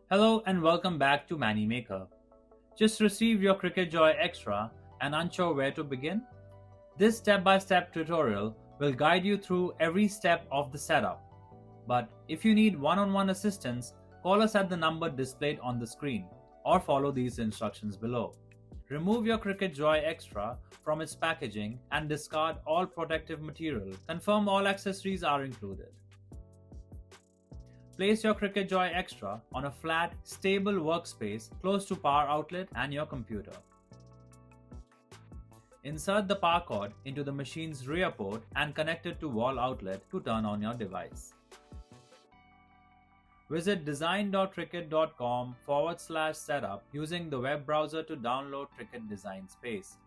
Hello and welcome back to Manny Maker. Just received your Cricut Joy Xtra and unsure where to begin? This step-by-step tutorial will guide you through every step of the setup. But if you need one-on-one assistance, call us at the number displayed on the screen or follow these instructions below. Remove your Cricut Joy Xtra from its packaging and discard all protective material. Confirm all accessories are included. Place your Cricut Joy Xtra on a flat, stable workspace close to power outlet and your computer. Insert the power cord into the machine's rear port and connect it to wall outlet to turn on your device. Visit design.cricut.com/setup using the web browser to download Cricut Design Space.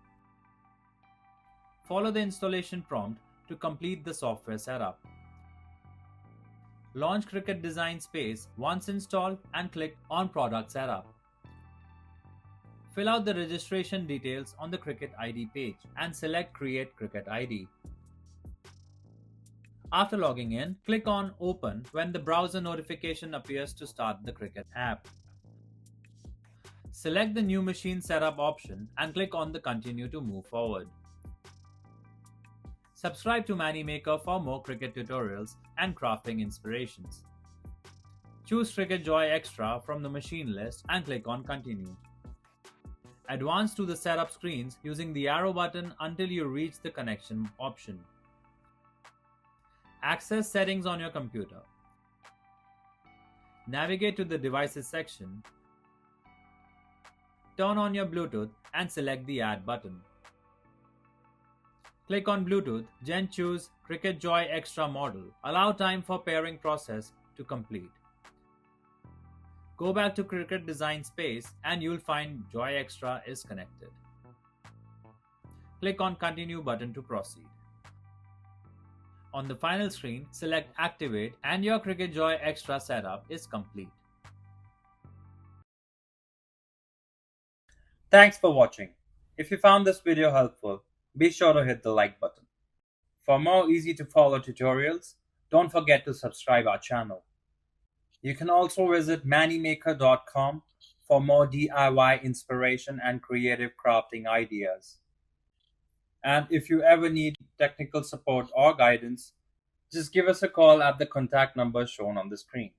Follow the installation prompt to complete the software setup. Launch Cricut Design Space once installed and click on Product Setup. Fill out the registration details on the Cricut ID page and select Create Cricut ID. After logging in, click on Open when the browser notification appears to start the Cricut app. Select the New Machine Setup option and click on the Continue to move forward. Subscribe to Manny Maker for more Cricut tutorials and crafting inspirations. Choose Cricut Joy Xtra from the machine list and click on Continue. Advance to the setup screens using the arrow button until you reach the connection option. Access settings on your computer. Navigate to the Devices section. Turn on your Bluetooth and select the Add button. Click on Bluetooth, then choose Cricut Joy Xtra model. Allow time for pairing process to complete. Go back to Cricut Design Space and you'll find Joy Xtra is connected. Click on Continue button to proceed. On the final screen, select Activate and your Cricut Joy Xtra setup is complete. Thanks for watching. If you found this video helpful, be sure to hit the like button. For more easy to follow tutorials, don't forget to subscribe our channel. You can also visit mannymaker.com for more DIY inspiration and creative crafting ideas. And if you ever need technical support or guidance, just give us a call at the contact number shown on the screen.